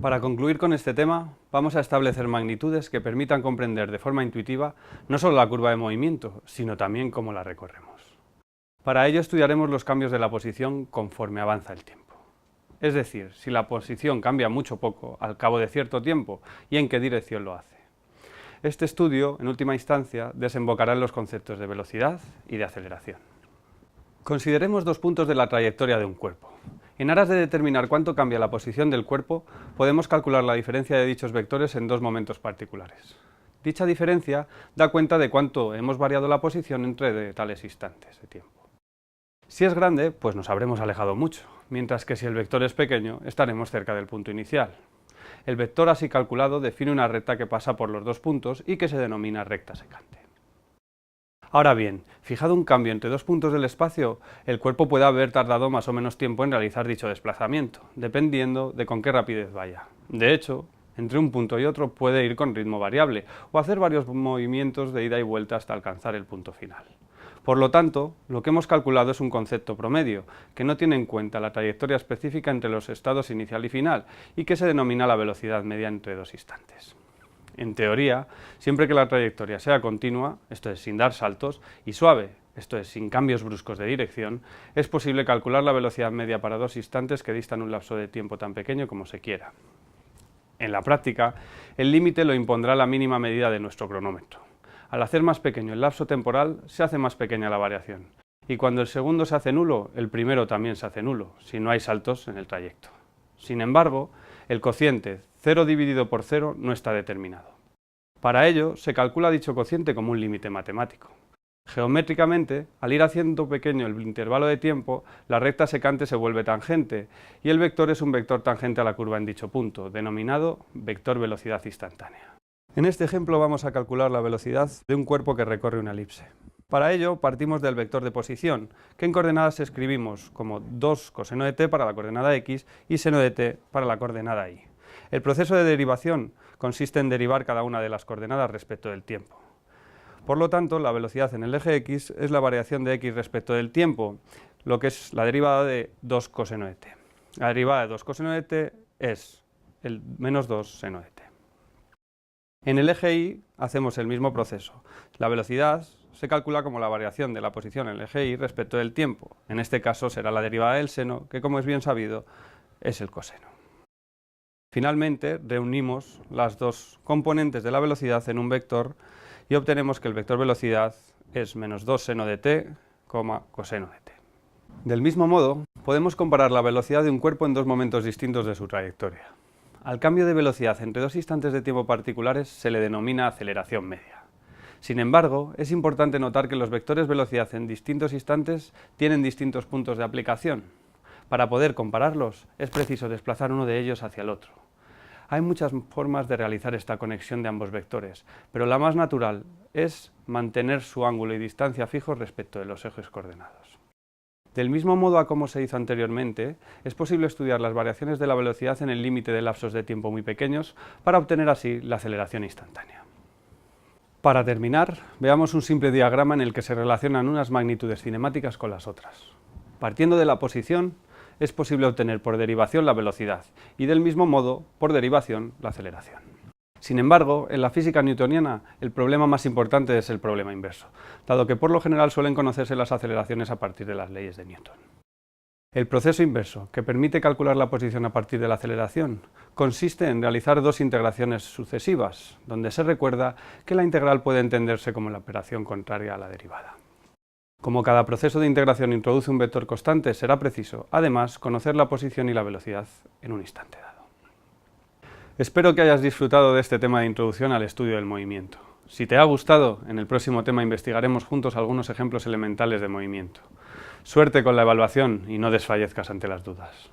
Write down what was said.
Para concluir con este tema, vamos a establecer magnitudes que permitan comprender de forma intuitiva no solo la curva de movimiento, sino también cómo la recorremos. Para ello estudiaremos los cambios de la posición conforme avanza el tiempo. Es decir, si la posición cambia mucho o poco al cabo de cierto tiempo y en qué dirección lo hace. Este estudio, en última instancia, desembocará en los conceptos de velocidad y de aceleración. Consideremos dos puntos de la trayectoria de un cuerpo. En aras de determinar cuánto cambia la posición del cuerpo, podemos calcular la diferencia de dichos vectores en dos momentos particulares. Dicha diferencia da cuenta de cuánto hemos variado la posición entre tales instantes de tiempo. Si es grande, pues nos habremos alejado mucho, mientras que si el vector es pequeño, estaremos cerca del punto inicial. El vector así calculado define una recta que pasa por los dos puntos y que se denomina recta secante. Ahora bien, fijado un cambio entre dos puntos del espacio, el cuerpo puede haber tardado más o menos tiempo en realizar dicho desplazamiento, dependiendo de con qué rapidez vaya. De hecho, entre un punto y otro puede ir con ritmo variable, o hacer varios movimientos de ida y vuelta hasta alcanzar el punto final. Por lo tanto, lo que hemos calculado es un concepto promedio, que no tiene en cuenta la trayectoria específica entre los estados inicial y final, y que se denomina la velocidad media entre dos instantes. En teoría, siempre que la trayectoria sea continua, esto es sin dar saltos, y suave, esto es sin cambios bruscos de dirección, es posible calcular la velocidad media para dos instantes que distan un lapso de tiempo tan pequeño como se quiera. En la práctica, el límite lo impondrá la mínima medida de nuestro cronómetro. Al hacer más pequeño el lapso temporal, se hace más pequeña la variación. Y cuando el segundo se hace nulo, el primero también se hace nulo, si no hay saltos en el trayecto. Sin embargo, el cociente 0 dividido por 0 no está determinado. Para ello, se calcula dicho cociente como un límite matemático. Geométricamente, al ir haciendo pequeño el intervalo de tiempo, la recta secante se vuelve tangente, y el vector es un vector tangente a la curva en dicho punto, denominado vector velocidad instantánea. En este ejemplo vamos a calcular la velocidad de un cuerpo que recorre una elipse. Para ello partimos del vector de posición, que en coordenadas escribimos como 2 coseno de t para la coordenada x y seno de t para la coordenada y. El proceso de derivación consiste en derivar cada una de las coordenadas respecto del tiempo. Por lo tanto, la velocidad en el eje x es la variación de x respecto del tiempo, lo que es la derivada de 2 coseno de t. La derivada de 2 coseno de t es el menos 2 seno de t. En el eje y hacemos el mismo proceso. La velocidad se calcula como la variación de la posición en el eje y respecto del tiempo. En este caso será la derivada del seno, que como es bien sabido, es el coseno. Finalmente, reunimos las dos componentes de la velocidad en un vector y obtenemos que el vector velocidad es menos 2 seno de t, coseno de t. Del mismo modo, podemos comparar la velocidad de un cuerpo en dos momentos distintos de su trayectoria. Al cambio de velocidad entre dos instantes de tiempo particulares se le denomina aceleración media. Sin embargo, es importante notar que los vectores velocidad en distintos instantes tienen distintos puntos de aplicación. Para poder compararlos, es preciso desplazar uno de ellos hacia el otro. Hay muchas formas de realizar esta conexión de ambos vectores, pero la más natural es mantener su ángulo y distancia fijos respecto de los ejes coordenados. Del mismo modo a como se hizo anteriormente, es posible estudiar las variaciones de la velocidad en el límite de lapsos de tiempo muy pequeños para obtener así la aceleración instantánea. Para terminar, veamos un simple diagrama en el que se relacionan unas magnitudes cinemáticas con las otras. Partiendo de la posición, es posible obtener por derivación la velocidad y del mismo modo, por derivación, la aceleración. Sin embargo, en la física newtoniana, el problema más importante es el problema inverso, dado que por lo general suelen conocerse las aceleraciones a partir de las leyes de Newton. El proceso inverso, que permite calcular la posición a partir de la aceleración, consiste en realizar dos integraciones sucesivas, donde se recuerda que la integral puede entenderse como la operación contraria a la derivada. Como cada proceso de integración introduce un vector constante, será preciso, además, conocer la posición y la velocidad en un instante dado. Espero que hayas disfrutado de este tema de introducción al estudio del movimiento. Si te ha gustado, en el próximo tema investigaremos juntos algunos ejemplos elementales de movimiento. Suerte con la evaluación y no desfallezcas ante las dudas.